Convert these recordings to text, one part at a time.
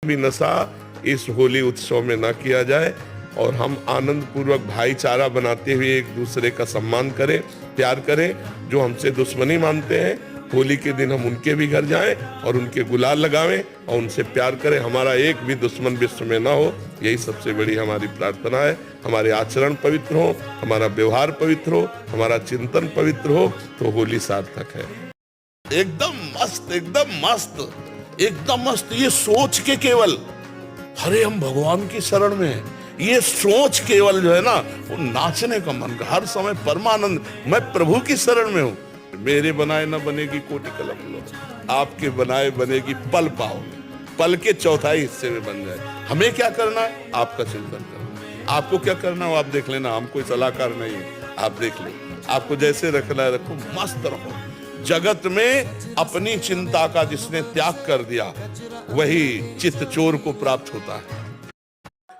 भी नशा इस होली उत्सव में ना किया जाए और हम आनंद पूर्वक भाईचारा बनाते हुए एक दूसरे का सम्मान करें, प्यार करें। जो हमसे दुश्मनी मानते हैं, होली के दिन हम उनके भी घर जाएं और उनके गुलाल लगावें और उनसे प्यार करें। हमारा एक भी दुश्मन विश्व में ना हो, यही सबसे बड़ी हमारी प्रार्थना है। हमारे आचरण पवित्र हो, हमारा व्यवहार पवित्र हो, हमारा चिंतन पवित्र हो, तो होली सार्थक है। एकदम मस्त, एकदम मस्त, एकदम मस्त। ये सोच के केवल अरे हम भगवान की शरण में हैं, ये सोच केवल जो है ना, वो नाचने का मन का हर समय परमानंद। मैं प्रभु की शरण में हूं। मेरे बनाए न बनेगी कोटि कलम लो, आपके बनाए बनेगी पल पाओगे। पल के चौथाई हिस्से में बन जाए। हमें क्या करना है? आपका चिंतन करना है। आपको क्या करना है आप देख लेना। हम कोई सलाहकार नहीं है, आप देख ले। आपको जैसे रखना है रखो, मस्त रहो। जगत में अपनी चिंता का जिसने त्याग कर दिया, वही चित्त चोर को प्राप्त होता है।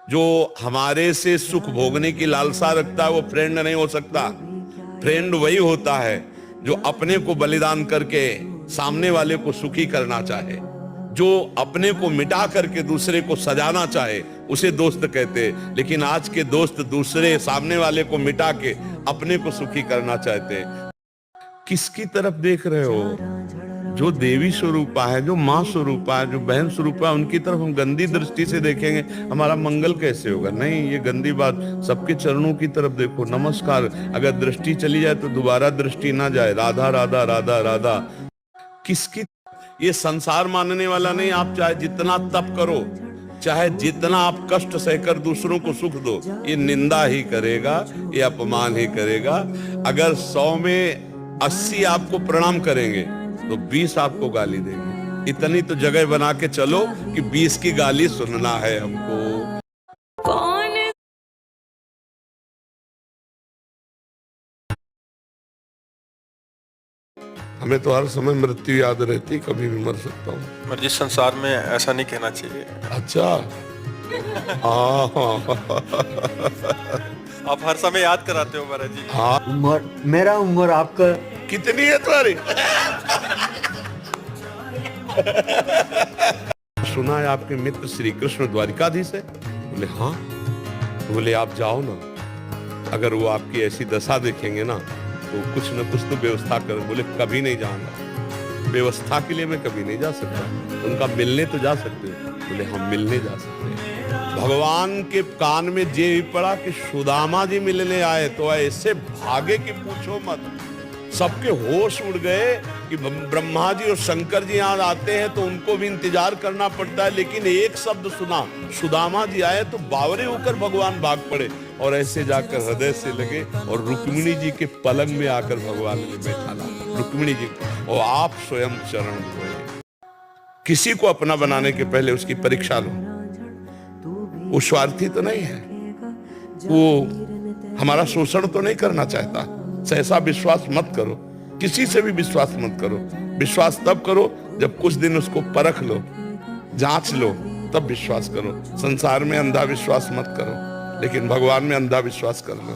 जो हमारे से सुख भोगने की लालसा रखता है, वो फ्रेंड नहीं हो सकता। फ्रेंड वही होता है जो अपने को बलिदान करके सामने वाले को सुखी करना चाहे। जो अपने को मिटा करके दूसरे को सजाना चाहे, उसे दोस्त कहते हैं। लेकिन आज के दोस्त दूसरे सामने वाले को मिटा के अपने को सुखी करना चाहते हैं। किसकी तरफ देख रहे हो? जो देवी स्वरूपा है, जो माँ स्वरूपा है, जो बहन स्वरूपा है, उनकी तरफ हम गंदी दृष्टि से देखेंगे, हमारा मंगल कैसे होगा? नहीं, ये गंदी बात। सबके चरणों की तरफ देखो, नमस्कार। अगर दृष्टि चली जाए तो दोबारा दृष्टि ना जाए। राधा राधा राधा राधा। किसकी? ये संसार मानने वाला नहीं। आप चाहे जितना तप करो, चाहे जितना आप कष्ट सहकर दूसरों को सुख दो, ये निंदा ही करेगा, ये अपमान ही करेगा। अगर 100 में 80 आपको प्रणाम करेंगे तो 20 आपको गाली देंगे। इतनी तो जगह बना के चलो कि 20 की गाली सुनना है हमको। कौन? हमें तो हर समय मृत्यु याद रहती, कभी भी मर सकता हूँ। पर जिस संसार में ऐसा नहीं कहना चाहिए। अच्छा। आप हर समय याद कराते हो महाराज जी। हाँ, उम्र मेरा उम्र आपका कितनी है तुम्हारी? सुना है आपके मित्र श्री कृष्ण द्वारिकाधीश है? बोले हाँ। तो बोले आप जाओ ना, अगर वो आपकी ऐसी दशा देखेंगे ना तो कुछ न कुछ तो व्यवस्था कर। बोले कभी नहीं जाऊंगा, व्यवस्था के लिए मैं कभी नहीं जा सकता। उनका मिलने तो जा सकते हो? बोले हम मिलने जा सकते हैं। भगवान के कान में जे भी पड़ा कि सुदामा जी मिलने आए, तो ऐसे भागे कि पूछो मत। सबके होश उड़ गए कि ब्रह्मा जी और शंकर जी यहाँ आते हैं तो उनको भी इंतजार करना पड़ता है। लेकिन एक शब्द सुना, सुदामा जी आए, तो बावरे होकर भगवान भाग पड़े और ऐसे जाकर हृदय से लगे और रुक्मिणी जी के पलंग में आकर भगवान ने बैठा ला। रुक्मिणी जी और आप स्वयं चरण धोए। किसी को अपना बनाने के पहले उसकी परीक्षा लो। वो स्वार्थी तो नहीं है, वो हमारा शोषण तो नहीं करना चाहता। सहसा विश्वास मत करो, किसी से भी विश्वास मत करो। विश्वास तब करो जब कुछ दिन उसको परख लो, जांच लो, तब विश्वास करो। संसार में अंधा विश्वास मत करो, लेकिन भगवान में अंधा विश्वास कर लो।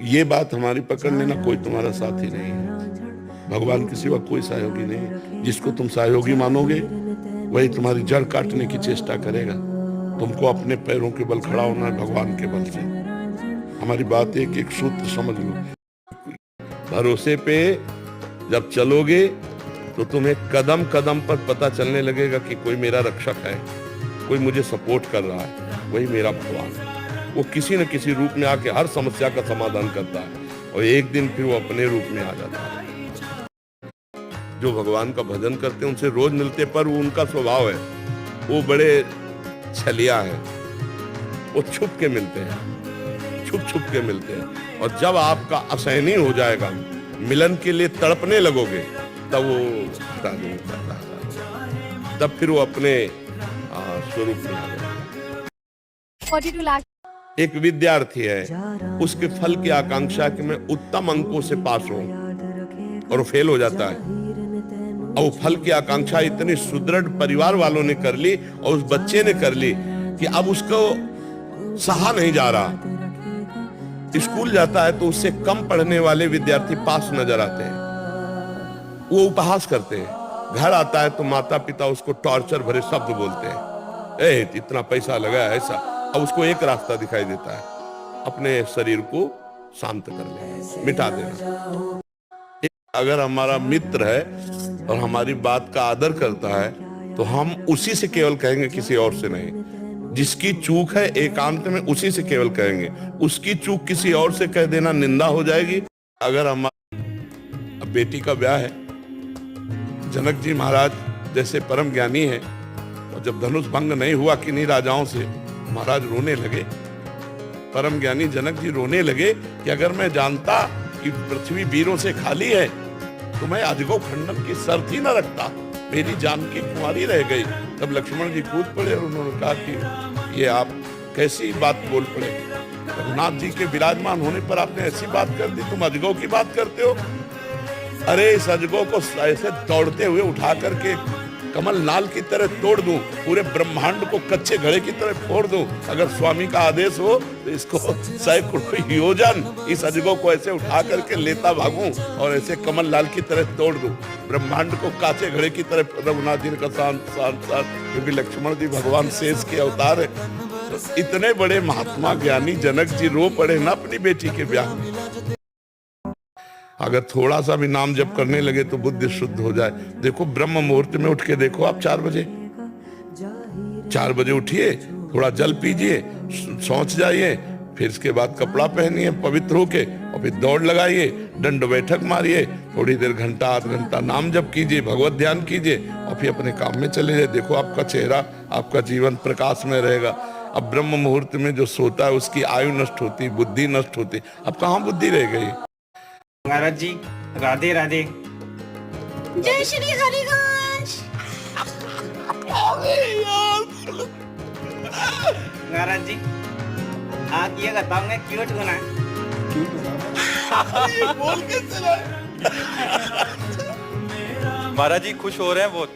ये बात हमारी पकड़ लेना, कोई तुम्हारा साथी नहीं है। भगवान के सिवा कोई सहयोगी नहीं। जिसको तुम सहयोगी मानोगे वही तुम्हारी जड़ काटने की चेष्टा करेगा। तुमको अपने पैरों के बल खड़ा होना है, भगवान के बल से। हमारी बात एक एक सूत्र समझ लो। भरोसे पे जब चलोगे तो तुम्हें कदम कदम पर पता चलने लगेगा कि कोई मेरा रक्षक है, कोई मुझे सपोर्ट कर रहा है, वही मेरा भगवान है। वो किसी न किसी रूप में आके हर समस्या का समाधान करता है और एक दिन फिर वो अपने रूप में आ जाता है। जो भगवान का भजन करते हैं उनसे रोज मिलते, पर वो उनका स्वभाव है, वो बड़े छलिया है। वो छुप के मिलते हैं, छुप छुप के मिलते हैं। और जब आपका असहनीय हो जाएगा, मिलन के लिए तड़पने लगोगे, तब वो हटा देगा, तब फिर वो अपने स्वरूप में आ जाएगा। 42 लाख। एक विद्यार्थी है, उसके फल की आकांक्षा कि मैं उत्तम अंकों से पास हूं, और वो फेल हो जाता है। और फल की आकांक्षा इतनी सुदृढ़ परिवार वालों ने कर ली और उस बच्चे ने कर ली कि अब उसको सहा नहीं जा रहा। स्कूल जाता है तो उससे कम पढ़ने वाले विद्यार्थी पास नजर आते हैं। वो उपहास करते हैं, घर आता है तो माता पिता उसको टॉर्चर भरे शब्द बोलते हैं, ए इतना पैसा लगा है ऐसा। अब उसको एक रास्ता दिखाई देता है, अपने शरीर को शांत कर ले, मिटा देना। अगर हमारा मित्र है और हमारी बात का आदर करता है तो हम उसी से केवल कहेंगे, किसी और से नहीं। जिसकी चूक है एकांत में उसी से केवल कहेंगे, उसकी चूक किसी और से कह देना निंदा हो जाएगी। अगर हमारा बेटी का ब्याह है, जनक जी महाराज जैसे परम ज्ञानी है, और जब धनुष भंग नहीं हुआ किन्हीं राजाओं से, महाराज रोने लगे, परम ज्ञानी जनक जी रोने लगे कि अगर मैं जानता कि पृथ्वी वीरों से खाली है तो मैं अजगो खंडन की शर्त ही न रखता, मेरी जानकी कुंवारी रह गई। तब लक्ष्मण जी कूद पड़े और उन्होंने कहा कि ये आप कैसी बात बोल पड़े, रघुनाथ जी के विराजमान होने पर आपने ऐसी बात कर दी, तुम अजगो की बात करते हो। अरे इस अजगो को ऐसे दौड़ते हुए उठा करके कमल नाल की तरह तोड़ दूं, पूरे ब्रह्मांड को कच्चे घड़े की तरह फोड़ दूं। अगर स्वामी का आदेश हो तो इसको सैकड़ों योजन इस अजगो को ऐसे उठा करके लेता भागूं और ऐसे कमल लाल की तरह तोड़ दूं, ब्रह्मांड को काचे घड़े की तरह। रघुनाथ जी का शांत शांत शांत, क्योंकि लक्ष्मण जी भगवान शेष के अवतार है। तो इतने बड़े महात्मा ज्ञानी जनक जी रो पड़े ना अपनी बेटी के ब्याह में। अगर थोड़ा सा भी नाम जप करने लगे तो बुद्धि शुद्ध हो जाए। देखो ब्रह्म मुहूर्त में उठ के देखो, आप 4 बजे उठिए, थोड़ा जल पीजिए, सोच जाइए, फिर इसके बाद कपड़ा पहनिए पवित्र होके, और फिर दौड़ लगाइए, दंड बैठक मारिए, थोड़ी देर घंटा आध घंटा नाम जप कीजिए, भगवत ध्यान कीजिए, और फिर अपने काम में चले जाए। देखो आपका चेहरा, आपका जीवन प्रकाश में रहेगा। अब ब्रह्म मुहूर्त में जो सोता है उसकी आयु नष्ट होती, बुद्धि नष्ट होती। अब कहाँ बुद्धि रह गई। महाराज जी राधे राधे। जय श्री हरिवंश। महाराज जी आप ये बताओगे क्यूट होना, बोल के चला। महाराज जी खुश हो रहे हैं बहुत।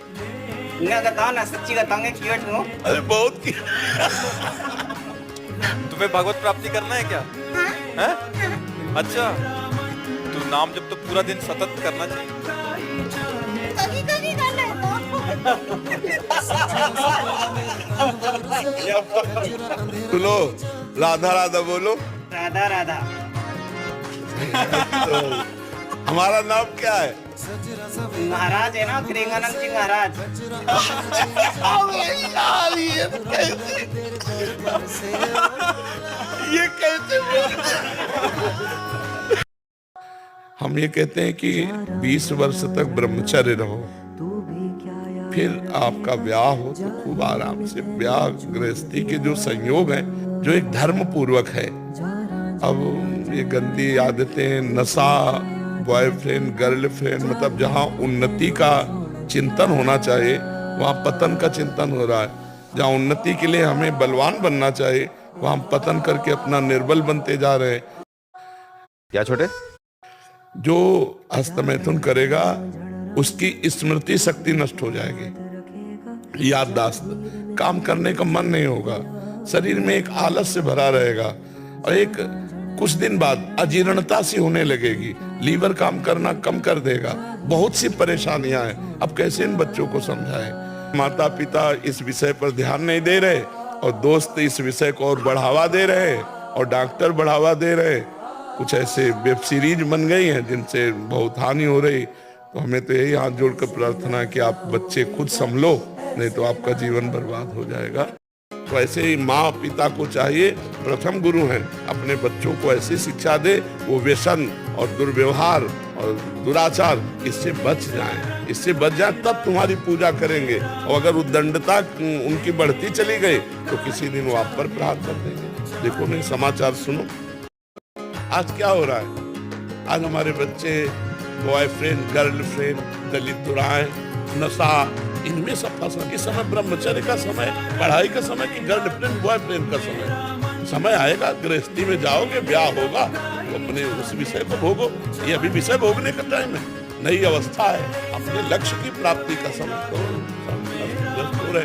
ना बताओ ना, सच्ची बताओगे क्यूट हो। अरे बहुत की। तुम्हें भगवत प्राप्ति करना है क्या? हैं? अच्छा, तो नाम जब तो पूरा दिन सतत करना चाहिए। कभी कभी कर लेता हूँ। सुनो, राधा राधा बोलो। राधा राधा। तो हमारा नाम क्या है? महाराज है ना, क्रिंगानंद जी महाराज। ये कैसे हम ये कहते हैं कि 20 वर्ष तक ब्रह्मचर्य रहो, फिर आपका ब्याह हो तो खूब आराम से ब्याह गृहस्थी के जो संयोग है, जो एक धर्म पूर्वक है। अब ये गंदी आदतें, नशा, बॉयफ्रेंड गर्लफ्रेंड, मतलब जहाँ उन्नति का चिंतन होना चाहिए वहाँ पतन का चिंतन हो रहा है। जहाँ उन्नति के लिए हमें बलवान बनना चाहिए वहाँ पतन करके अपना निर्बल बनते जा रहे हैं। क्या छोटे? जो हस्तमैथुन करेगा उसकी स्मृति शक्ति नष्ट हो जाएगी, याददाश्त, काम करने का मन नहीं होगा, शरीर में एक आलस से भरा रहेगा, और एक कुछ दिन बाद अजीर्णता सी होने लगेगी, लीवर काम करना कम कर देगा। बहुत सी परेशानियां हैं। अब कैसे इन बच्चों को समझाएं? माता पिता इस विषय पर ध्यान नहीं दे रहे, और दोस्त इस विषय को और बढ़ावा दे रहे, और डॉक्टर बढ़ावा दे रहे। कुछ ऐसे वेब सीरीज बन गई हैं जिनसे बहुत हानि हो रही। तो हमें तो यही हाथ जोड़कर प्रार्थना है कि आप बच्चे खुद संभलो, नहीं तो आपका जीवन बर्बाद हो जाएगा। तो ऐसे ही माँ पिता को चाहिए, प्रथम गुरु हैं, अपने बच्चों को ऐसी शिक्षा दे वो व्यसन और दुर्व्यवहार और दुराचार इससे बच जाएं। इससे बच जाए तब तुम्हारी पूजा करेंगे। और अगर उद्दंडता उनकी बढ़ती चली गई तो किसी दिन वो आप पर प्रहार कर देंगे। देखो नहीं, समाचार सुनो आज क्या हो रहा है। आज हमारे बच्चे बॉयफ्रेंड गर्लफ्रेंड, दलित दुराएं, नशा, इनमें सब फंसा। इस समय ब्रह्मचर्य का समय, पढ़ाई का समय कि गर्लफ्रेंड बॉयफ्रेंड का समय? समय आएगा, गृहस्थी में जाओगे, ब्याह होगा, तो अपने उस विषय को भोगो। ये अभी विषय भोगने का टाइम है, नई अवस्था है, अपने लक्ष्य की प्राप्ति का समय। तो हो रहे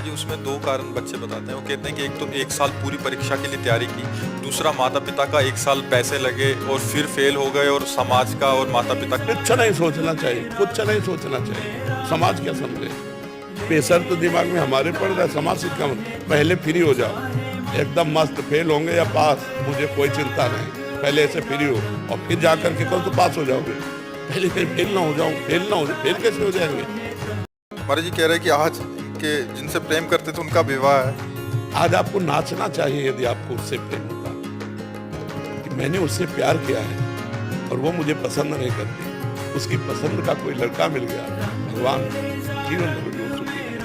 कुमार जी उसमें दो कारण बच्चे बताते हैं। वो कहते हैं कि एक तो 1 साल पूरी परीक्षा के लिए तैयारी की, दूसरा माता पिता का 1 साल पैसे लगे और फिर फेल हो गए, और समाज का और माता पिता का। कुछ नहीं सोचना चाहिए, कुछ नहीं सोचना चाहिए। समाज क्या समझे? प्रेशर तो दिमाग में हमारे पड़ रहा है, समाज से क्या मतलब? पहले फ्री हो जाओ, एकदम मस्त। फेल होंगे या पास, मुझे कोई चिंता नहीं। पहले ऐसे फ्री हो और फिर जा करके कल तो पास हो जाओगे। पहले फेल ना हो जाओ, फेल ना हो जाओ, फेल कैसे हो जाएंगे? कुमार जी कह रहे हैं कि आज के जिनसे प्रेम करते थे उनका विवाह है। आज आपको नाचना चाहिए यदि आपको उससे प्रेम होता कि मैंने उससे प्यार किया है और वो मुझे पसंद नहीं करती, उसकी पसंद का कोई लड़का मिल गया, भगवान जीवन भर भी सुखी है।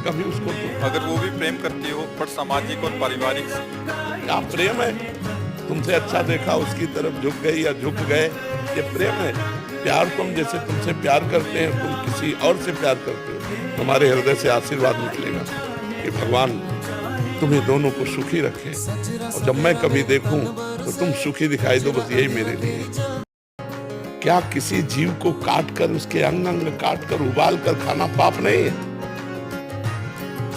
कभी उसको तो अगर वो भी प्रेम करती हो पर सामाजिक और पारिवारिक क्या प्रेम है? तुमसे अच्छा देखा, उसकी तरफ झुक गई या झुक गए, ये प्रेम है? प्यार तुम जैसे तुमसे प्यार करते हैं, तुम किसी और से प्यार करते हो, हमारे हृदय से आशीर्वाद निकलेगा कि भगवान तुम्हें दोनों को सुखी रखे। और जब मैं कभी देखूं तो तुम सुखी दिखाई दो, बस यही मेरे लिए है। क्या किसी जीव को काट कर, उसके अंग अंग काट कर उबाल कर खाना पाप नहीं है?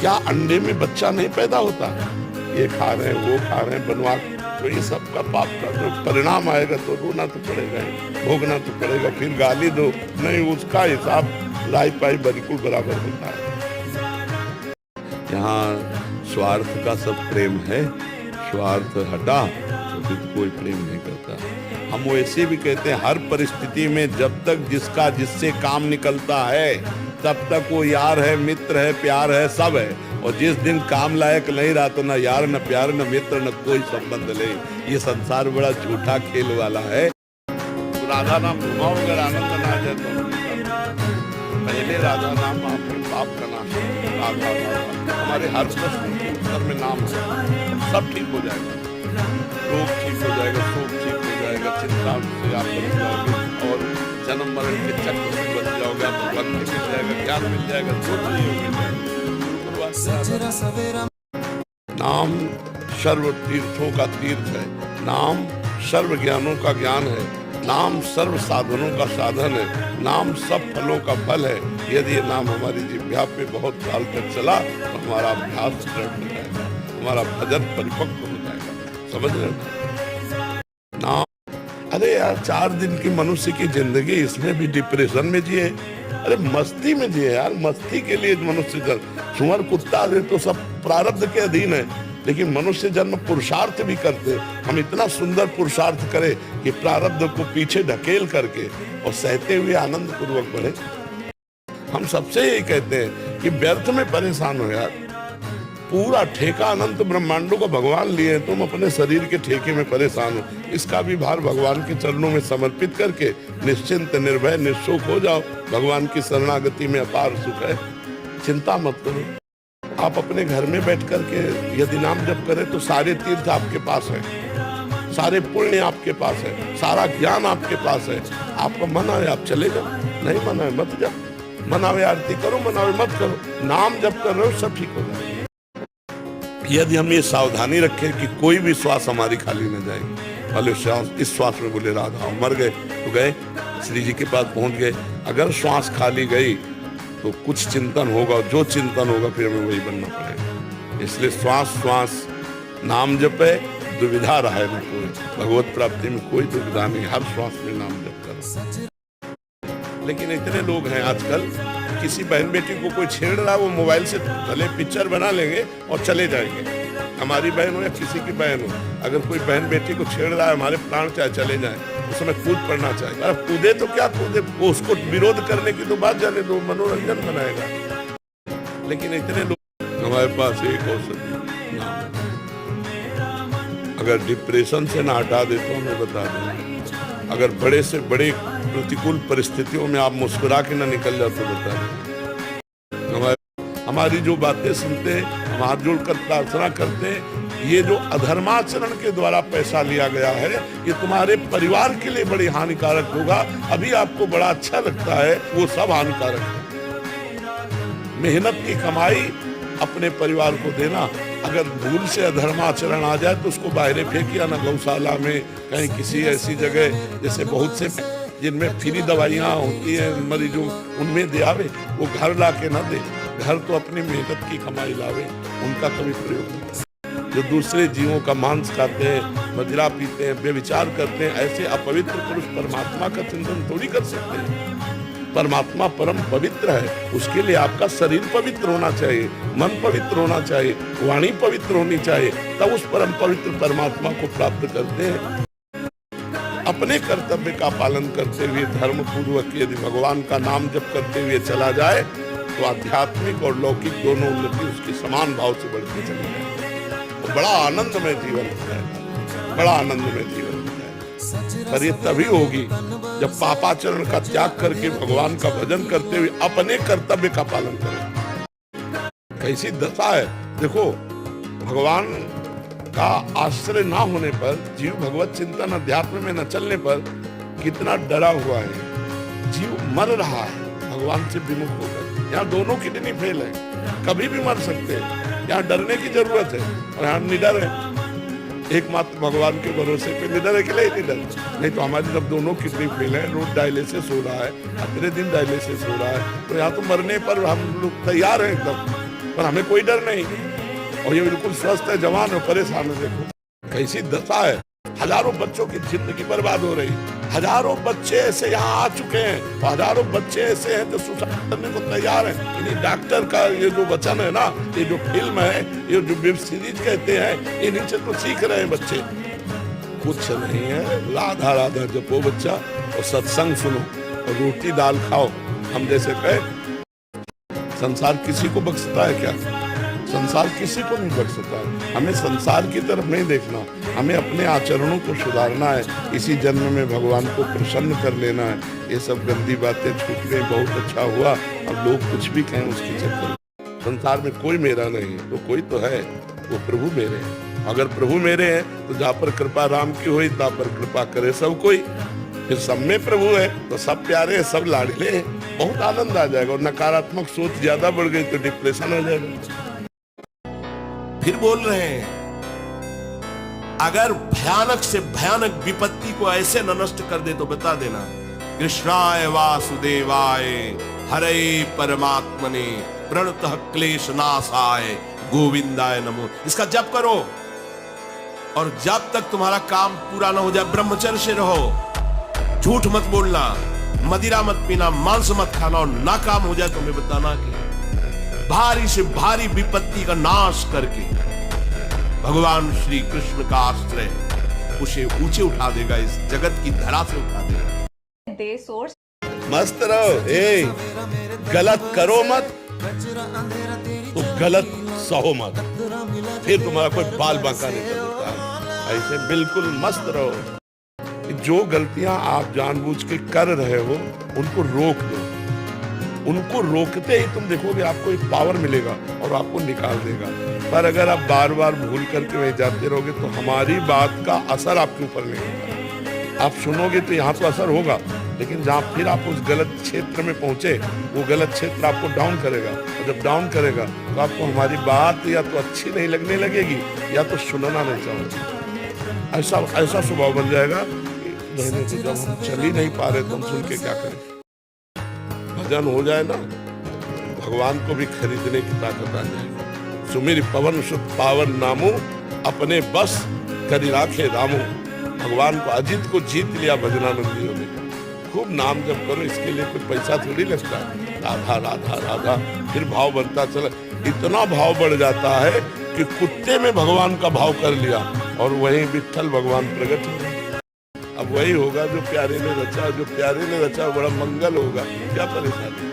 क्या अंडे में बच्चा नहीं पैदा होता? ये खा रहे हैं, वो खा रहे हैं, बनवा, तो ये सब का पाप का जो परिणाम आएगा तो रोना तो पड़ेगा, भोगना तो पड़ेगा। फिर गाली दो नहीं, उसका हिसाब लाई पाई बिल्कुल बराबर होता है। यहाँ स्वार्थ का सब प्रेम है, स्वार्थ हटा तो फिर कोई प्रेम नहीं करता। हम वो ऐसे भी कहते हैं, हर परिस्थिति में जब तक जिसका जिससे काम निकलता है तब तक वो यार है, मित्र है, प्यार है, सब है। और जिस दिन काम लायक नहीं रहा तो न यार, न प्यार, न मित्र, न कोई संबंध नहीं। ये संसार बड़ा झूठा खेल वाला है। राधा नाम घुमाओ अगर आनंद ना आ जाए तो पहले राधा नाम आपके पाप का नाम। राधा राधा हमारे हर प्रश्न के उत्तर में नाम है, सब ठीक हो जाएगा। रोग ठीक हो जाएगा, शोक ठीक हो जाएगा, चिंता से आप बच जाओगे और जन्म मरण के चक्र से बच जाओगे। आपको भक्ति मिल जाएगा, ज्ञान मिल जाएगा, जो चाहिए मिल जाएगा। नाम सर्व तीर्थों का तीर्थ है, नाम सर्व ज्ञानों का ज्ञान है, नाम सर्व साधनों का साधन है, नाम सब फलों का फल है। यदि ये नाम हमारी जिह्वा पे बहुत साल तक चला तो हमारा अभ्यास दृढ़ हो जाएगा, हमारा भजन परिपक्व हो जाएगा। समझ रहे हो? नाम, अरे यार 4 दिन की मनुष्य की जिंदगी, इसमें भी डिप्रेशन में जिए? अरे मस्ती में जिए यार, मस्ती के लिए मनुष्य जन्म। सुअर कुत्ता आदि तो सब प्रारब्ध के अधीन है, लेकिन मनुष्य जन्म पुरुषार्थ भी करते। हम इतना सुंदर पुरुषार्थ करें कि प्रारब्ध को पीछे ढकेल करके और सहते हुए आनंद पूर्वक बढ़े। हम सबसे यही कहते हैं कि व्यर्थ में परेशान हो यार। पूरा ठेका अनंत ब्रह्मांडों का भगवान लिए, तुम अपने शरीर के ठेके में परेशान हो। इसका भी भार भगवान के चरणों में समर्पित करके निश्चिंत, निर्भय, निःशुक हो जाओ। भगवान की शरणागति में अपार सुख है, चिंता मत करो। आप अपने घर में बैठ करके यदि नाम जप करें तो सारे तीर्थ आपके पास है, सारे पुण्य आपके पास है, सारा ज्ञान आपके पास है। आपका मन आए आप चले जाओ, नहीं मन आए मत जाओ। मन आवे आरती करो, मन आवे मत करो, नाम जप कर रहे हो सब ठीक हो जाएगा। यदि हम ये सावधानी रखें कि कोई भी श्वास हमारी खाली न जाए। भले श्वास, इस श्वास में बोले राधा, मर गए तो गए, श्री जी के पास पहुंच गए। अगर श्वास खाली गई तो कुछ चिंतन होगा, जो चिंतन होगा फिर हमें वही बनना पड़ेगा। इसलिए श्वास श्वास नाम जपे, दुविधा रहे न कोई। भगवत प्राप्ति में कोई दुविधा नहीं, हर श्वास में नाम जप करो। लेकिन इतने लोग हैं आजकल, किसी बहन बेटी को कोई छेड़ रहा है, वो मोबाइल से भले पिक्चर बना लेंगे और चले जाएंगे। हमारी बहन हो या किसी की बहन हो, अगर कोई बहन बेटी को छेड़ रहा है, हमारे प्राण चाहे चले जाएं, उस समय कूद पड़ना चाहिए। अरे कूदे तो क्या कूदे, उसको विरोध करने की तो बात जाने दो, मनोरंजन बनाएगा। लेकिन इतने लोग, हमारे पास एक औषधि नाम, अगर डिप्रेशन से ना हटा दे तो हमें बता दें। अगर बड़े से बड़े प्रतिकूल परिस्थितियों में आप मुस्कुरा के ना निकल जाओ तो बता दें। हमारी जो बातें सुनते हैं, हम हाथ जोड़कर प्रार्थना करते हैं, ये जो अधर्माचरण के द्वारा पैसा लिया गया है, ये तुम्हारे परिवार के लिए बड़ी हानिकारक होगा। अभी आपको बड़ा अच्छा लगता है, वो सब हानिकारक है। मेहनत की कमाई अपने परिवार को देना, अगर भूल से अधर्माचरण आ जाए तो उसको बाहर फेंकिया ना, गौशाला में, कहीं किसी ऐसी जगह, जैसे बहुत से जिनमें फ्री दवाइयाँ होती हैं मरीजों, उनमें दे आवे, वो घर ला के ना दे। घर तो अपनी मेहनत की कमाई लावे, उनका कभी प्रयोग नहीं। जो दूसरे जीवों का मांस खाते हैं, मदिरा पीते हैं, बेविचार करते हैं, ऐसे अपवित्र पुरुष परमात्मा का चिंतन थोड़ी कर सकते हैं। परमात्मा परम पवित्र है, उसके लिए आपका शरीर पवित्र होना चाहिए, मन पवित्र होना चाहिए, वाणी पवित्र होनी चाहिए, तब उस परम पवित्र परमात्मा को प्राप्त करते हैं। अपने कर्तव्य का पालन करते हुए धर्म पूर्वक यदि भगवान का नाम जप करते हुए चला जाए तो आध्यात्मिक और लौकिक दोनों उन्नति उसकी समान भाव से बढ़ती चली जाए। तो बड़ा आनंदमय जीवन होता है, बड़ा आनंदमय जीवन होता है। पर ये तभी होगी जब पापाचरण का त्याग करके भगवान का भजन करते हुए अपने कर्तव्य का पालन करें। कैसी दशा है देखो, भगवान का आश्रय ना होने पर, जीव भगवत चिंतन अध्यात्म में न चलने पर कितना डरा हुआ है, जीव मर रहा है भगवान से विमुख होकर। यहाँ दोनों किडनी फेल है, कभी भी मर सकते हैं, यहाँ डरने की जरूरत है और यहाँ निडर है। एकमात्र भगवान के भरोसे पे निडर है कि नहीं निडर, नहीं तो हमारी जब दोनों किडनी फेल है, रोज डायलिसिस हो रहा है, अगले दिन डायलिसिस हो रहा है, तो यहाँ तो मरने पर हम लोग तैयार हैं एकदम, पर हमें कोई डर नहीं। और ये बिल्कुल स्वस्थ है, जवान है, परेशान है। देखो कैसी दशा है, हजारों बच्चों की जिंदगी बर्बाद हो रही, हजारों बच्चे ऐसे यहाँ आ चुके हैं, हजारों बच्चे ऐसे हैं जो सुसाइड करने को तैयार हैं। इन्हीं डॉक्टर का ये जो वचन है ना, ये जो फिल्म है, ये जो वेब सीरीज कहते हैं, इन्हीं से तो सीख रहे हैं बच्चे। कुछ नहीं है, राधा राधा जपो बच्चा और सत्संग सुनो और रोटी दाल खाओ। हम जैसे कहे संसार किसी को बख्शता है क्या? संसार किसी को नहीं बच सकता है। हमें संसार की तरफ नहीं देखना, हमें अपने आचरणों को सुधारना है, इसी जन्म में भगवान को प्रसन्न कर लेना है। ये सब गंदी बातें छूट गई, बहुत अच्छा हुआ। अब लोग कुछ भी कहें उसकी चक्कर, संसार में कोई मेरा नहीं है, तो कोई तो है, वो प्रभु मेरे हैं। अगर प्रभु मेरे हैं तो जहाँ पर कृपा राम की हुई तहाँ पर कृपा करे सब कोई। फिर सब में प्रभु है तो सब प्यारे हैं, सब लाडले हैं, बहुत आनंद आ जाएगा। और नकारात्मक सोच ज्यादा बढ़ गई तो डिप्रेशन आ जाएगा। फिर बोल रहे हैं, अगर भयानक से भयानक विपत्ति को ऐसे न नष्ट कर दे तो बता देना, कृष्णाय वासुदेवाय हरे परमात्मने प्रणतः क्लेश नाशाय गोविंदाय नमो। इसका जप करो और जब तक तुम्हारा काम पूरा ना हो जाए ब्रह्मचर्य से रहो, झूठ मत बोलना, मदिरा मत पीना, मांस मत खाना, और ना काम हो जाए तो मैं बताना कि भारी से भारी विपत्ति का नाश करके भगवान श्री कृष्ण का आश्रय उसे ऊंचे उठा देगा, इस जगत की धरा से उठा देगा। मस्त रहो, गलत करो मत तो गलत सहो मत, फिर तुम्हारा कोई बाल बांका नहीं करता। ऐसे बिल्कुल मस्त रहो। जो गलतियां आप जानबूझ के कर रहे हो उनको रोक दो, उनको रोकते ही तुम देखोगे आपको एक पावर मिलेगा और आपको निकाल देगा। पर अगर आप बार बार भूल करके वहीं जाते रहोगे तो हमारी बात का असर आपके ऊपर नहीं होगा। आप सुनोगे तो यहाँ तो असर होगा, लेकिन जहाँ फिर आप उस गलत क्षेत्र में पहुंचे, वो गलत क्षेत्र आपको डाउन करेगा, और जब डाउन करेगा तो आपको हमारी बात या तो अच्छी नहीं लगने लगेगी या तो सुनना नहीं चाहोगे। ऐसा स्वभाव बन जाएगा कि जब हम चल ही नहीं पा रहे तो हम सुन के क्या करें। भजन हो जाए ना, भगवान को भी खरीदने की ताकत आ जाएगी। सुमिर पवन सुत पावन नामो अपने बस करी राखे रामो। भगवान को अजित को जीत लिया भजनानंदियों ने। खूब नाम जप करो, इसके लिए कोई पैसा थोड़ी लगता है। राधा राधा राधा, फिर भाव बढ़ता चला, इतना भाव बढ़ जाता है कि कुत्ते में भगवान का भाव कर लिया और वहीं विठ्ठल भगवान प्रकट हो गए। अब वही होगा जो प्यारे ने रचा, जो प्यारे ने रचा बड़ा मंगल होगा। क्या परेशानी?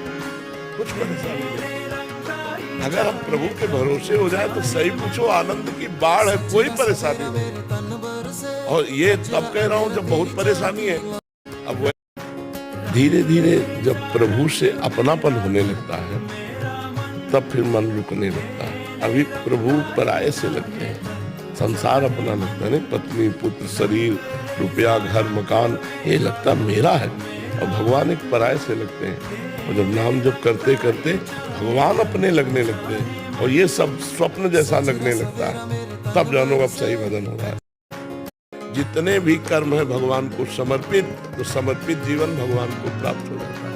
कुछ परेशानी नहीं। अगर हम प्रभु के भरोसे हो जाए तो सही पूछो, आनंद की बाढ़ है, कोई परेशानी नहीं। और ये तब कह रहा हूं जब बहुत परेशानी है। अब वह धीरे धीरे जब प्रभु से अपनापन होने लगता है तब फिर मन रुकने लगता है। अभी प्रभु पराये से लगते हैं, संसार अपना लगता है, नहीं पत्नी पुत्र शरीर रुपया घर मकान, ये लगता मेरा है। और भगवान एक पराये से लगते हैं। और जब नाम जप करते करते भगवान अपने लगने लगते हैं और ये सब स्वप्न जैसा लगने लगता है, तब जानो अब सही भजन हो रहा है। जितने भी कर्म है भगवान को समर्पित, तो समर्पित जीवन भगवान को प्राप्त हो जाता है।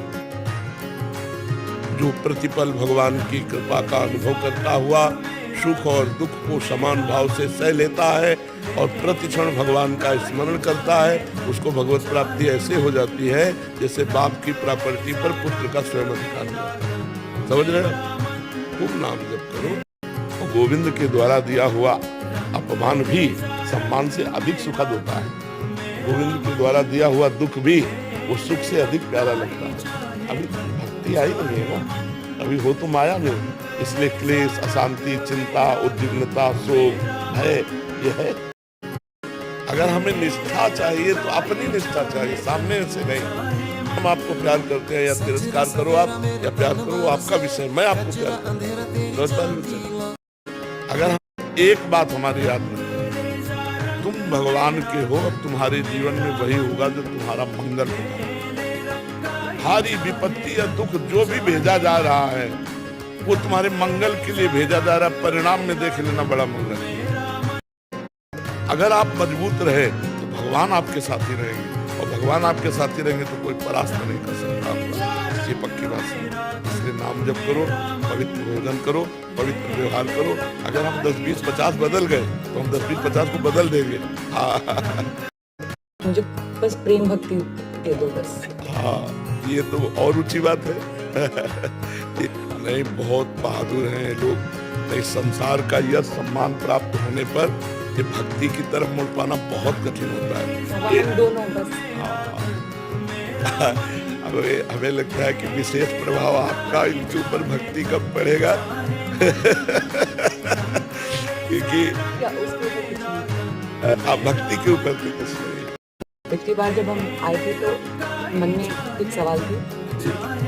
जो प्रतिपल भगवान की कृपा का अनुभव करता हुआ सुख और दुख को समान भाव से सह लेता है और प्रतिक्षण भगवान का स्मरण करता है, उसको भगवत प्राप्ति ऐसे हो जाती है जैसे बाप की प्रॉपर्टी पर पुत्र का स्वयं अधिकार हुआ। समझ रहे हो? खूब नाम जप करो। और गोविंद के द्वारा दिया हुआ अपमान भी सम्मान से अधिक सुखद होता है। गोविंद के द्वारा दिया हुआ दुख भी वो सुख से अधिक प्यारा लगता है। अभी भक्ति आई नहीं है ना, अभी हो तो माया में, इसलिए क्लेश, अशांति, चिंता, उद्विग्नता, शोक, भय ये है। अगर हमें निष्ठा चाहिए तो अपनी निष्ठा चाहिए, सामने से नहीं। हम आपको प्यार करते हैं या तिरस्कार करो आप या प्यार करो आपका विषय, मैं आपको प्यार करता हूं। अगर हम एक बात हमारी याद रखें, तुम भगवान के हो, अब तुम्हारे जीवन में वही होगा जो तुम्हारा मंगल होगा। भारी विपत्ति या दुख जो भी भेजा जा रहा है वो तुम्हारे मंगल के लिए भेजा जा रहा है, परिणाम में देख लेना बड़ा मंगल है। अगर आप मजबूत रहे तो भगवान आपके साथी रहेंगे, और भगवान आपके साथी रहेंगे तो कोई परास्त नहीं कर सकता आपको। ये पक्की बात है। इसलिए नाम जप करो, पवित्र भोजन करो, पवित्र व्यवहार करो। अगर हम 10, 20, 50 बदल गए तो हम 10, 20, 50 को बदल देंगे। मुझे बस प्रेम भक्ति दे दो बस। हाँ, ये तो और ऊंची बात है। नहीं, बहुत बहादुर हैं लोग। नहीं, संसार का यह सम्मान प्राप्त होने पर ये भक्ति की तरफ मुड़ पाना बहुत कठिन होता है। दोनों बस। हाँ, हमें लगता है कि विशेष प्रभाव आपका इनके ऊपर भक्ति कब पड़ेगा। क्योंकि आप भक्ति के ऊपर तो कुछ नहीं। पिछली बार जब हम आए थे तो मन में कुछ सवाल थे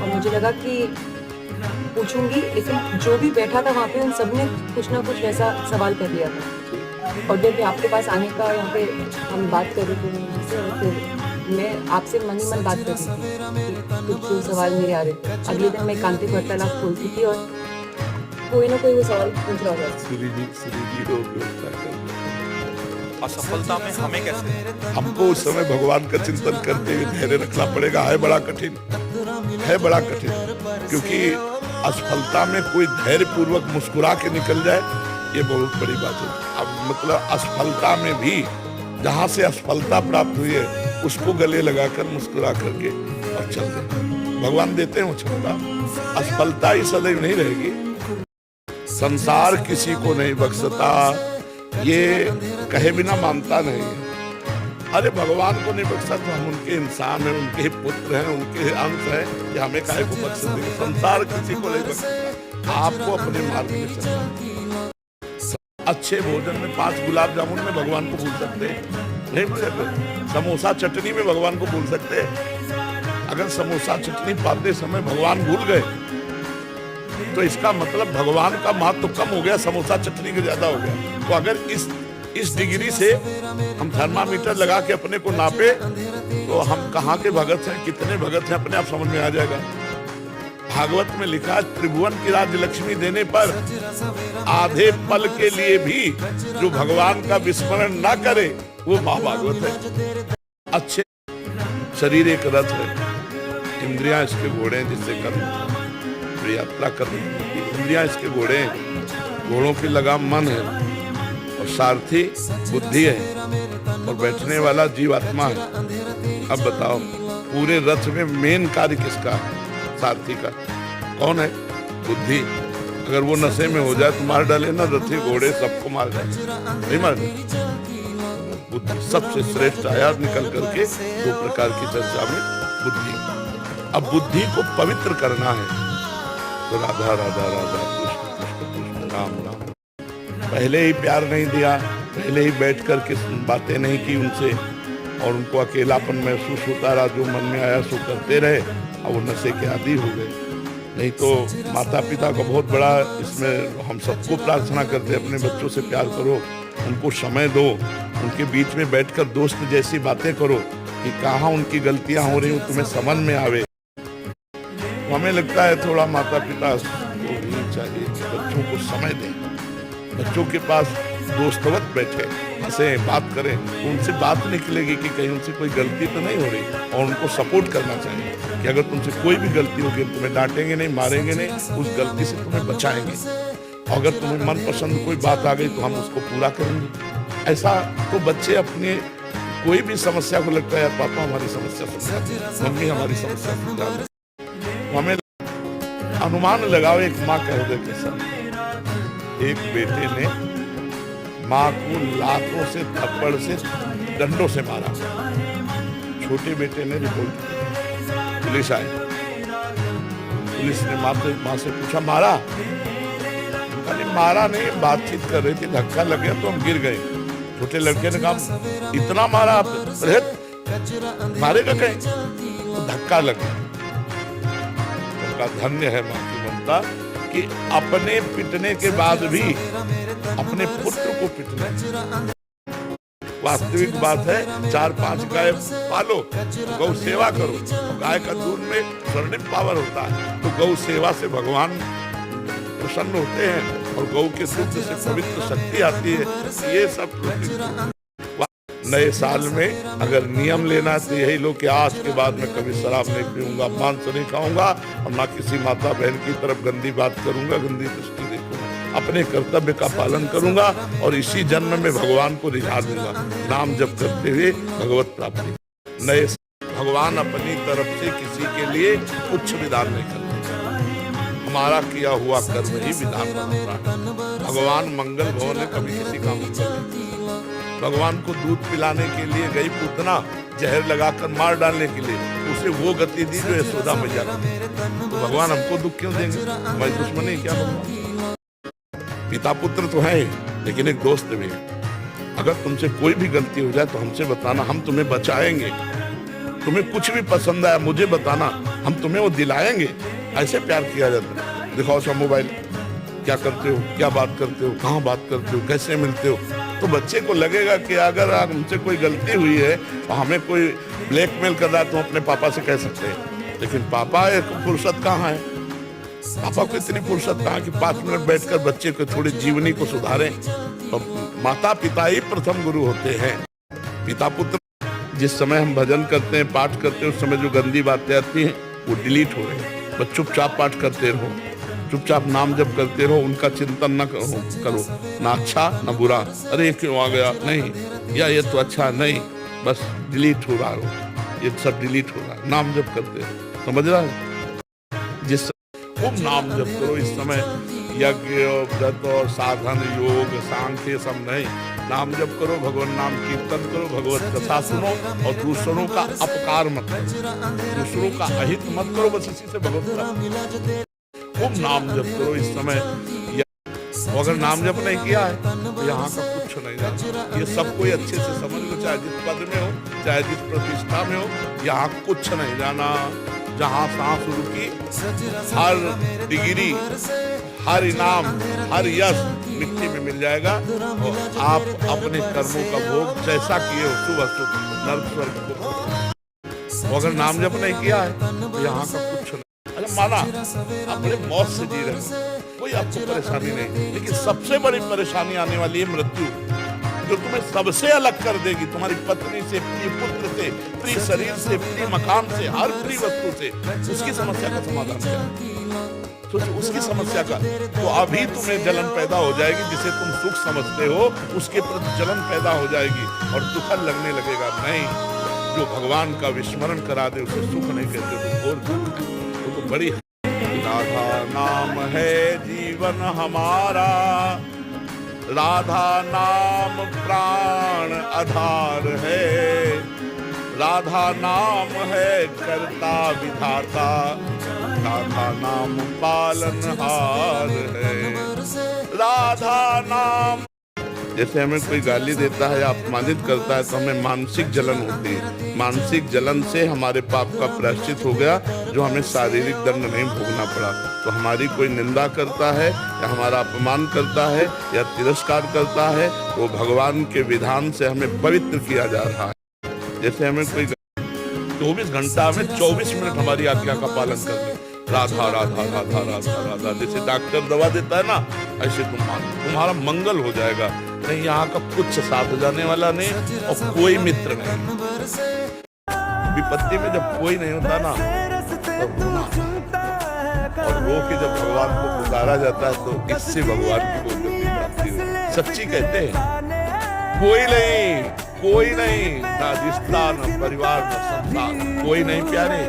और मुझे लगा कि पूछूंगी, लेकिन जो भी बैठा था वहाँ पे उन सब ने कुछ ना कुछ वैसा सवाल कर लिया था। और जब आपके पास आने का यहाँ पे हम बात कर रहे थे, फिर मैं आपसे मन ही मन बात कर रही थी, कुछ जो सवाल मेरे आ रहे। अगले दिन मैं एकांतिक वार्तालाप खोलती थी और कोई ना कोई वो सवाल पूछ रहा था। असफलता में हमें कैसे, हमको उस समय भगवान का चिंतन करते हुए धैर्य रखना पड़ेगा। है बड़ा कठिन, है बड़ा कठिन, क्योंकि असफलता में कोई धैर्य पूर्वक मुस्कुरा के निकल जाए ये बहुत बड़ी बात है। अब मतलब असफलता में भी जहाँ से असफलता प्राप्त हुई है उसको गले लगाकर मुस्कुरा करके और चल दे। भगवान देते हैं वो क्षमता। असफलता ही सदैव नहीं रहेगी। संसार किसी को नहीं बख्शता, ये कहे बिना मानता नहीं है। अरे भगवान को नहीं बख्शा तो हम उनके इंसान हैं, उनके पुत्र हैं, उनके अंश हैं, ये हमें काहे को बख्श देंगे। संसार किसी को नहीं बख्शता, आपको अपने मार्ग में चलना। अच्छे भोजन में 5 गुलाब जामुन में भगवान को भूल सकते हैं? नहीं भूल सकते। समोसा चटनी में भगवान को भूल सकते हैं? अगर समोसा चटनी पाते समय भगवान भूल गए तो इसका मतलब भगवान का महत्व कम हो गया, समोसा चटनी के ज्यादा हो गया। तो अगर इस डिग्री से हम थर्मामीटर लगा के अपने को नापे तो हम कहाँ के भगत हैं, कितने भगत हैं, अपने आप समझ में आ जाएगा। भागवत में लिखा, त्रिभुवन की राज्य लक्ष्मी देने पर आधे पल के लिए भी जो भगवान का विस्मरण ना करे वो महाभागवत है। अच्छे शरीर एक रथ है, इंद्रियां इसके घोड़े हैं जिससे कर्म यात्रा करनी। इंद्रियां इसके घोड़े हैं, घोड़ों की लगाम मन है और सारथी बुद्धि है और बैठने वाला जीवात्मा है। अब बताओ पूरे रथ में मेन कार्य किसका है? सारथी का। कौन है? बुद्धि। अगर वो नशे में हो जाए तो मार डाले ना, रथी घोड़े सबको मार डाले, नहीं मार डाले। बुद्धि सबसे श्रेष्ठ आया निकल करके 2 प्रकार की चर्चा में बुद्धि। अब बुद्धि को पवित्र करना है तो राधा राधा राधा, कृष्ण कृष्ण कृष्ण, राम राम। पहले ही प्यार नहीं दिया, पहले ही बैठ करके बातें नहीं की उनसे और उनको अकेलापन महसूस होता रहा, जो मन में आया सो करते रहे और वो नशे के आदी हो गए। नहीं तो माता पिता का बहुत बड़ा इसमें हम सबको प्रार्थना करते हैं, अपने बच्चों से प्यार करो, उनको समय दो, उनके बीच में बैठकर दोस्त जैसी बातें करो कि कहाँ उनकी गलतियां हो रही हैं तुम्हें समझ में आवे। हमें लगता है थोड़ा माता पिता को भी चाहिए कि बच्चों को समय दें, बच्चों के पास दोस्तवत बैठे, ऐसे बात करें, उनसे बात निकलेगी कि कहीं उनसे कोई गलती तो नहीं हो रही, और उनको सपोर्ट करना चाहिए कि अगर तुमसे कोई भी गलती होगी, तुम्हें डांटेंगे नहीं, मारेंगे नहीं, उस गलती से तुम्हें बचाएंगे। अगर तुम्हें मनपसंद कोई बात आ गई तो हम उसको पूरा करेंगे। ऐसा तो बच्चे अपने कोई भी समस्या को लगता है, यार पापा हमारी समस्या सुलझा, मम्मी हमारी समस्या सुलझा। हमें अनुमान लगाओ एक माँ का हृदय के साथ। एक बेटे ने माँ को लातों से, थप्पड़ से, डंडों से मारा। छोटे बेटे ने रिपोर्ट की, पुलिस आई, पुलिस ने माँ से पूछा मारा? नहीं मारा नहीं, बातचीत कर रही थी, धक्का लग गया तो हम गिर गए। छोटे लड़के ने कहा इतना मारा आप? मारेगा कहीं? तो धक्का लग गया। धन्य है माँ की ममता कि अपने पिटने के बाद भी अपने पुत्र को पिटने। वास्तविक बात है, 4-5 गाय पालो, गौ सेवा करो। गाय का दूध में स्वर्णिम पावर होता है, तो गौ सेवा से भगवान प्रसन्न होते हैं और गौ के दूध से पवित्र शक्ति आती है। ये सब नए साल में अगर नियम लेना तो यही लो कि आज के बाद मैं कभी शराब नहीं पीऊंगा, मांस नहीं खाऊंगा, और ना किसी माता बहन की तरफ गंदी बात करूंगा, गंदी दृष्टि देखूंगा, अपने कर्तव्य का पालन करूंगा और इसी जन्म में भगवान को रिझा दूंगा। नाम जप करते हुए भगवत प्राप्ति। नए भगवान अपनी तरफ से किसी के लिए कुछ विधान नहीं करते, हमारा किया हुआ कर्म ही विधान बनता है। भगवान मंगल भवन ने कभी किसी का मंगल नहीं। भगवान को दूध पिलाने के लिए गई पूतना, जहर लगाकर मार डालने के लिए, उसे वो गति दी जो यशोदा मैया को। तो भगवान हमको दुख क्यों देंगे? हमारी दुश्मनी क्या? भगवान पिता पुत्र तो है, लेकिन एक दोस्त भी है। अगर तुमसे कोई भी गलती हो जाए तो हमसे बताना, हम तुम्हें बचाएंगे। तुम्हें कुछ भी पसंद आया मुझे बताना, हम तुम्हें वो दिलाएंगे। ऐसे प्यार किया जाता है। दिखाओ सब मोबाइल, क्या करते हो, क्या बात करते हो, कहाँ बात करते हो, कैसे मिलते हो। तो बच्चे को लगेगा कि अगर हमसे कोई गलती हुई है और हमें कोई ब्लैकमेल कर रहा है तो हम अपने पापा से कह सकते हैं, लेकिन पापा एक फुर्सत कहाँ है? पापा को इतनी फुर्सत कहाँ कि 5 मिनट बैठकर बच्चे को थोड़ी जीवनी को सुधारें। तो माता पिता ही प्रथम गुरु होते हैं। पिता पुत्र जिस समय हम भजन करते हैं, पाठ करते हैं, उस समय जो गंदी बातें आती हैं वो डिलीट हो रही है। बस चुपचाप पाठ करते रहो, चुपचाप नाम जप करते रहो, उनका चिंतन न करो, ना अच्छा ना बुरा। अरे ये क्यों आ गया? नहीं, या ये तो अच्छा नहीं, बस डिलीट हो रहा हो, ये सब डिलीट हो रहा है। नाम जप करते रहो, समझ रहा है? जिस खूब नाम जप करो इस समय, यज्ञ व्रत और साधन योग सांख्य सब नहीं, नाम जप करो, भगवान नाम कीर्तन करो, भगवत कथा सुनो और दूसरों का अपकार मत करो, दूसरों का अहित मत करो, बस इसी से भगवत खूब नाम जप करो इस समय। अगर नाम जप नहीं किया है तो यहाँ का कुछ नहीं जाना। ये सब कोई अच्छे से समझ लो, चाहे जिस पद में हो, चाहे जिस प्रतिष्ठा में हो, यहाँ कुछ नहीं जाना। जहाँ सांस रुकी, हर डिग्री, हर इनाम, हर यश मिट्टी में मिल जाएगा और आप अपने कर्मों का भोग जैसा किए हो, सुबह सुबह नर्क स्वर्ग को। अगर नाम जप नहीं किया है तो यहाँ का कुछ नहीं। अरे माना अपने मौत से जी रहे हो, कोई आपको परेशानी नहीं, लेकिन सबसे बड़ी परेशानी आने वाली है मृत्यु, जो तुम्हें सबसे अलग कर देगी, तुम्हारी पत्नी से, प्रिय पुत्र से, प्रिय शरीर से, प्रिय मकान से, हर प्रिय वस्तु से। उसकी समस्या का समाधान क्या है? सोचो उसकी समस्या का। तो अभी तुम्हें जलन पैदा हो जाएगी, जिसे तुम सुख समझते हो उसके प्रति जलन पैदा हो जाएगी और दुखद लगने लगेगा। नहीं, जो भगवान का विस्मरण करा दे उसे सुख नहीं कहते, और दुख है। तो बड़ी राधा नाम है जीवन हमारा, राधा नाम प्राण आधार है, राधा नाम है कर्ता विधाता, राधा नाम पालनहार है। राधा नाम जैसे हमें कोई गाली देता है या अपमानित करता है तो हमें मानसिक जलन होती है। मानसिक जलन से हमारे पाप का प्रायश्चित हो गया, जो हमें शारीरिक दंड नहीं भोगना पड़ा। तो हमारी कोई निंदा करता है या हमारा अपमान करता है या तिरस्कार करता है, वो भगवान के विधान से हमें पवित्र किया जा रहा है। जैसे हमें कोई 24 घंटा में 24 मिनट हमारी आज्ञा का पालन कर ले, राधा राधा राधा राधा राधा, जैसे डॉक्टर दवा देता है ना, ऐसे तुम मानो, तुम्हारा मंगल हो जाएगा। नहीं यहाँ का कुछ साथ जाने वाला नहीं और कोई मित्र नहीं। विपत्ति में जब कोई नहीं होता ना तो रोना और रो के जब भगवान को पुकारा जाता है तो इससे भगवान की वो गति प्राप्ति होती है। सच्ची कहते हैं कोई नहीं ना रिश्ता न परिवार न संसार, कोई नहीं प्यारे।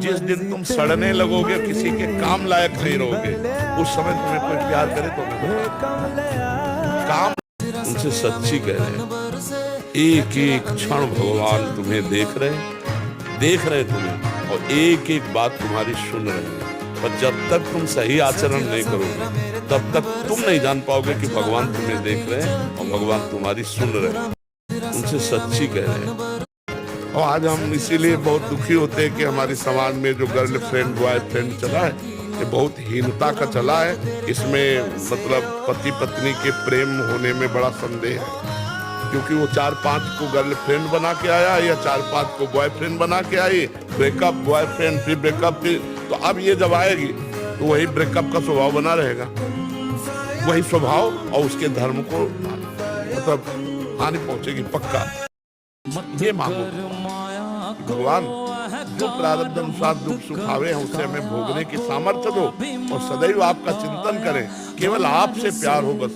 जिस दिन तुम सड़ने लगोगे किसी के काम लायक नहीं रहोगे उस समय तुम्हें कोई प्यार करे तो काम उनसे सच्ची कह रहे हैं। एक एक क्षण भगवान तुम्हें देख रहे तुम्हें और एक एक बात तुम्हारी सुन रहे हैं। पर जब तक तुम सही आचरण नहीं करोगे तब तक तुम नहीं जान पाओगे कि भगवान तुम्हें देख रहे हैं और भगवान तुम्हारी सुन रहे हैं। उनसे सच्ची कह रहे हैं। और आज हम इसीलिए बहुत दुखी होते हैं कि हमारे समाज में जो गर्लफ्रेंड बॉयफ्रेंड चला है ये बहुत हीनता का चला है। इसमें मतलब पति पत्नी के प्रेम होने में बड़ा संदेह है, क्योंकि वो 4-5 को गर्लफ्रेंड बना के आया या 4-5 को बॉयफ्रेंड बना के आई, ब्रेकअप बॉयफ्रेंड फिर ब्रेकअप फिर, तो अब ये जब आएगी तो वही ब्रेकअप का स्वभाव बना रहेगा, वही स्वभाव और उसके धर्म को मतलब हानि पहुंचेगी पक्का। ये मांगो भगवान जो प्रारब्ध अनुसार दुख सुख आवे हैं उसे हमें भोगने की सामर्थ्य दो और सदैव आपका चिंतन करें। केवल आपसे प्यार हो बस,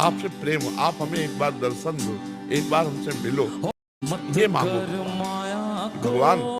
आपसे प्रेम हो। आप हमें एक बार दर्शन दो, एक बार हमसे मिलो, ये मांगो भगवान।